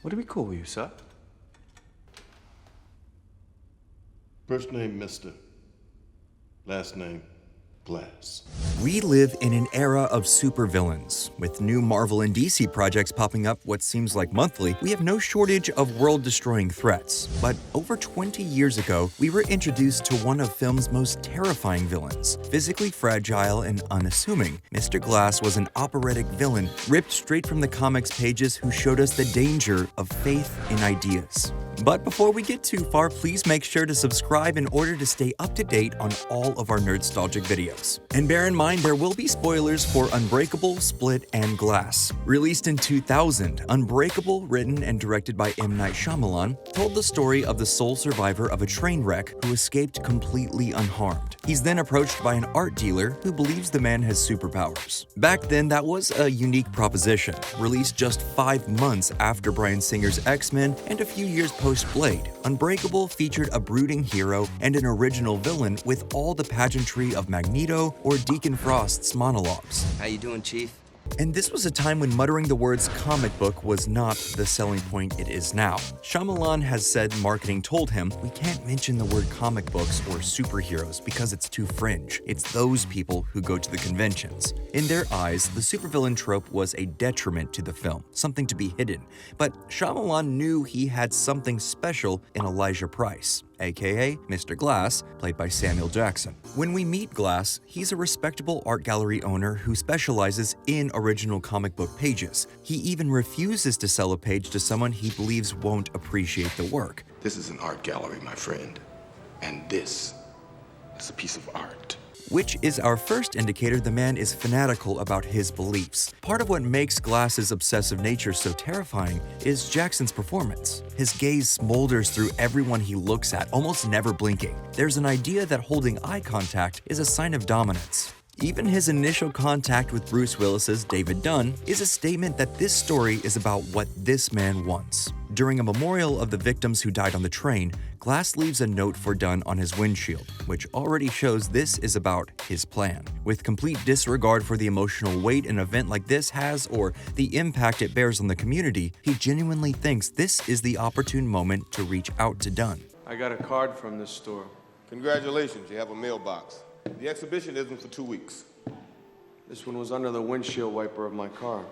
What do we call you, sir? First name Mr. Last name Glass. We live in an era of supervillains. With new Marvel and DC projects popping up what seems like monthly, we have no shortage of world-destroying threats. But over 20 years ago, we were introduced to one of film's most terrifying villains. Physically fragile and unassuming, Mr. Glass was an operatic villain ripped straight from the comics pages who showed us the danger of faith in ideas. But before we get too far, please make sure to subscribe in order to stay up to date on all of our Nerdstalgic videos. And bear in mind, there will be spoilers for Unbreakable, Split, and Glass. Released in 2000, Unbreakable, written and directed by M. Night Shyamalan, told the story of the sole survivor of a train wreck who escaped completely unharmed. He's then approached by an art dealer who believes the man has superpowers. Back then, that was a unique proposition, released just 5 months after Bryan Singer's X-Men and a few years post-Blade. Unbreakable featured a brooding hero and an original villain with all the pageantry of Magneto or Deacon Frost's monologues. How you doing, Chief? And this was a time when muttering the words comic book was not the selling point it is now. Shyamalan has said marketing told him, we can't mention the word comic books or superheroes because it's too fringe. It's those people who go to the conventions. In their eyes, the supervillain trope was a detriment to the film, something to be hidden. But Shyamalan knew he had something special in Elijah Price, aka Mr. Glass, played by Samuel Jackson. When we meet Glass, he's a respectable art gallery owner who specializes in original comic book pages. He even refuses to sell a page to someone he believes won't appreciate the work. This is an art gallery, my friend. And this is a piece of art. Which is our first indicator the man is fanatical about his beliefs. Part of what makes Glass's obsessive nature so terrifying is Jackson's performance. His gaze smolders through everyone he looks at, almost never blinking. There's an idea that holding eye contact is a sign of dominance. Even his initial contact with Bruce Willis's David Dunn is a statement that this story is about what this man wants. During a memorial of the victims who died on the train, Glass leaves a note for Dunn on his windshield, which already shows this is about his plan. With complete disregard for the emotional weight an event like this has or the impact it bears on the community, he genuinely thinks this is the opportune moment to reach out to Dunn. I got a card from this store. Congratulations, you have a mailbox. The exhibition isn't for 2 weeks. This one was under the windshield wiper of my car.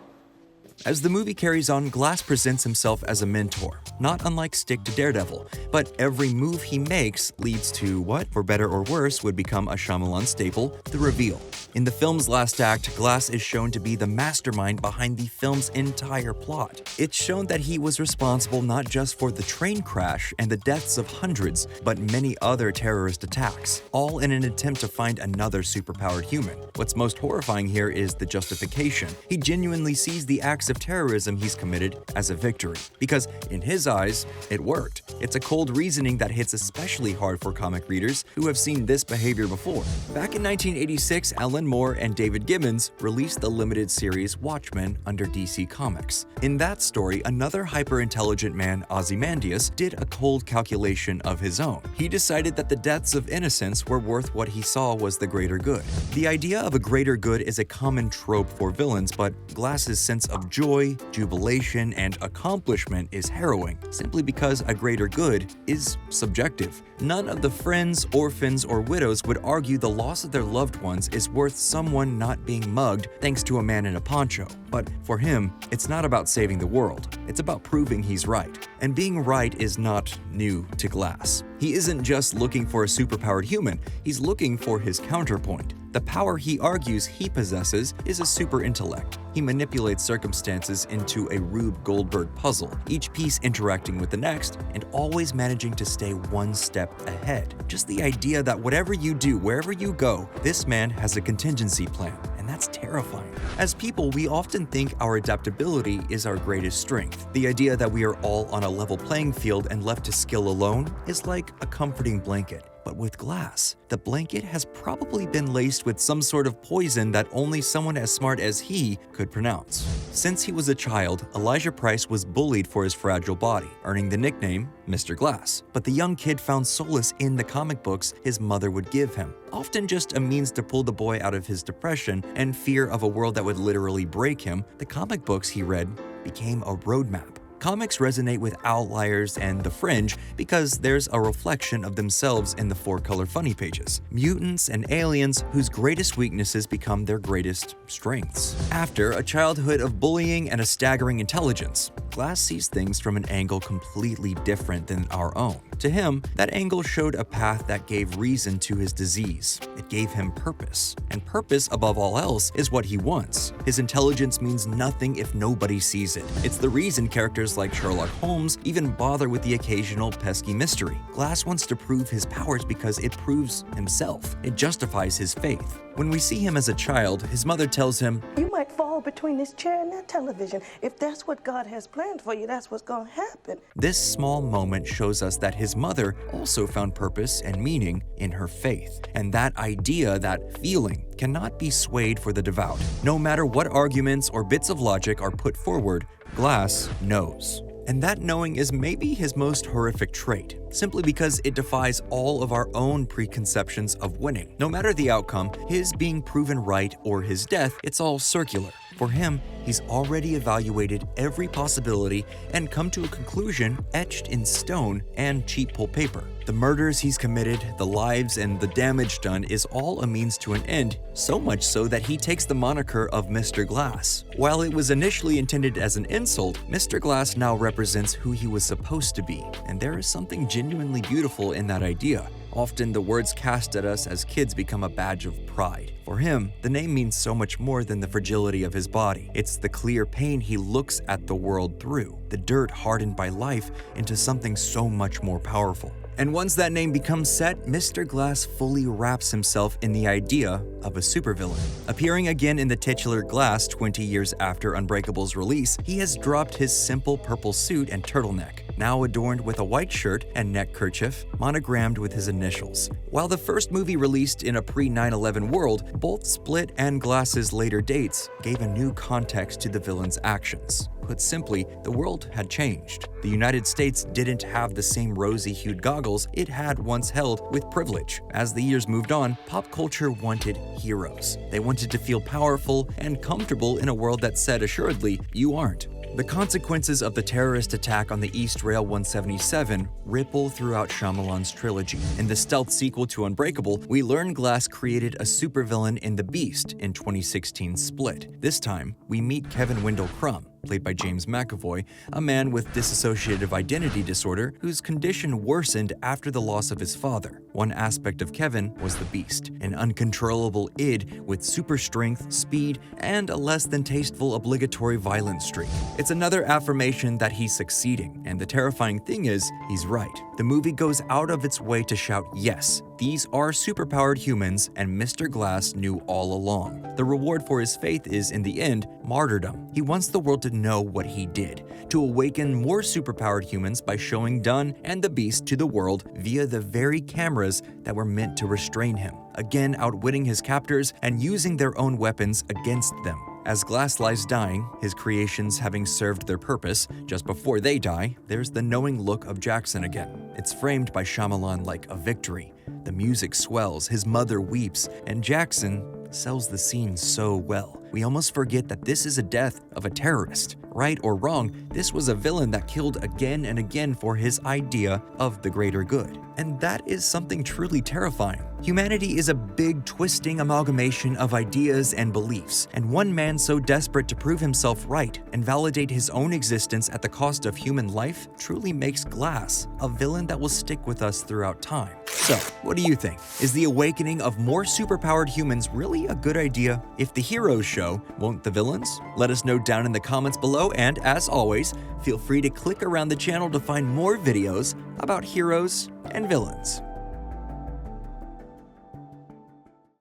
As the movie carries on, Glass presents himself as a mentor, not unlike Stick to Daredevil, but every move he makes leads to what, for better or worse, would become a Shyamalan staple, the reveal. In the film's last act, Glass is shown to be the mastermind behind the film's entire plot. It's shown that he was responsible not just for the train crash and the deaths of hundreds, but many other terrorist attacks, all in an attempt to find another superpowered human. What's most horrifying here is the justification. He genuinely sees the acts of terrorism he's committed as a victory, because in his eyes, it worked. It's a cold reasoning that hits especially hard for comic readers who have seen this behavior before. Back in 1986, Alan Moore and David Gibbons released the limited series Watchmen under DC Comics. In that story, another hyper-intelligent man, Ozymandias, did a cold calculation of his own. He decided that the deaths of innocents were worth what he saw was the greater good. The idea of a greater good is a common trope for villains, but Glass's sense of joy, jubilation, and accomplishment is harrowing, simply because a greater good is subjective. None of the friends, orphans, or widows would argue the loss of their loved ones is worth someone not being mugged thanks to a man in a poncho. But for him, it's not about saving the world, it's about proving he's right. And being right is not new to Glass. He isn't just looking for a superpowered human, he's looking for his counterpoint. The power he argues he possesses is a super intellect. He manipulates circumstances into a Rube Goldberg puzzle, each piece interacting with the next and always managing to stay one step ahead. Just the idea that whatever you do, wherever you go, this man has a contingency plan, and that's terrifying. As people, we often think our adaptability is our greatest strength. The idea that we are all on a level playing field and left to skill alone is like a comforting blanket. But with Glass, the blanket has probably been laced with some sort of poison that only someone as smart as he could pronounce. Since he was a child, Elijah Price was bullied for his fragile body, earning the nickname Mr. Glass. But the young kid found solace in the comic books his mother would give him, often just a means to pull the boy out of his depression and fear of a world that would literally break him. The comic books he read became a roadmap. Comics resonate with outliers and the fringe because there's a reflection of themselves in the 4-color funny pages. Mutants and aliens whose greatest weaknesses become their greatest strengths. After a childhood of bullying and a staggering intelligence, Glass sees things from an angle completely different than our own. To him, that angle showed a path that gave reason to his disease. It gave him purpose. And purpose, above all else, is what he wants. His intelligence means nothing if nobody sees it. It's the reason characters like Sherlock Holmes even bother with the occasional pesky mystery. Glass wants to prove his powers because it proves himself. It justifies his faith. When we see him as a child, his mother tells him, "You might fall between this chair and that television. If that's what God has planned for you, that's what's gonna happen." This small moment shows us that his mother also found purpose and meaning in her faith. And that idea, that feeling, cannot be swayed for the devout. No matter what arguments or bits of logic are put forward, Glass knows. And that knowing is maybe his most horrific trait, simply because it defies all of our own preconceptions of winning. No matter the outcome, his being proven right or his death, it's all circular. For him, he's already evaluated every possibility and come to a conclusion etched in stone and cheap pull paper. The murders he's committed, the lives, and the damage done is all a means to an end, so much so that he takes the moniker of Mr. Glass. While it was initially intended as an insult, Mr. Glass now represents who he was supposed to be, and there is something genuinely beautiful in that idea. Often the words cast at us as kids become a badge of pride. For him, the name means so much more than the fragility of his body. It's the clear pain he looks at the world through, the dirt hardened by life into something so much more powerful. And once that name becomes set, Mr. Glass fully wraps himself in the idea of a supervillain. Appearing again in the titular Glass 20 years after Unbreakable's release, he has dropped his simple purple suit and turtleneck, now adorned with a white shirt and neck kerchief monogrammed with his initials. While the first movie released in a pre-9/11 world, both Split and Glass's later dates gave a new context to the villain's actions. Put simply, the world had changed. The United States didn't have the same rosy-hued goggles it had once held with privilege. As the years moved on, pop culture wanted heroes. They wanted to feel powerful and comfortable in a world that said assuredly, you aren't. The consequences of the terrorist attack on the East Rail 177 ripple throughout Shyamalan's trilogy. In the stealth sequel to Unbreakable, we learn Glass created a supervillain in The Beast in 2016's Split. This time, we meet Kevin Wendell Crumb, played by James McAvoy, a man with dissociative identity disorder whose condition worsened after the loss of his father. One aspect of Kevin was the Beast, an uncontrollable id with super strength, speed, and a less than tasteful obligatory violence streak. It's another affirmation that he's succeeding, and the terrifying thing is, he's right. The movie goes out of its way to shout, yes, these are superpowered humans, and Mr. Glass knew all along. The reward for his faith is, in the end, martyrdom. He wants the world to know what he did, to awaken more superpowered humans by showing Dunn and the Beast to the world via the very cameras that were meant to restrain him, again outwitting his captors and using their own weapons against them. As Glass lies dying, his creations having served their purpose, just before they die, there's the knowing look of Jackson again. It's framed by Shyamalan like a victory. The music swells, his mother weeps, and Jackson sells the scene so well. We almost forget that this is a death of a terrorist. Right or wrong, this was a villain that killed again and again for his idea of the greater good. And that is something truly terrifying. Humanity is a big, twisting amalgamation of ideas and beliefs, and one man so desperate to prove himself right and validate his own existence at the cost of human life truly makes Glass a villain that will stick with us throughout time. So, what do you think? Is the awakening of more superpowered humans really a good idea? If the heroes show, won't the villains? Let us know down in the comments below, and as always, feel free to click around the channel to find more videos about heroes and villains.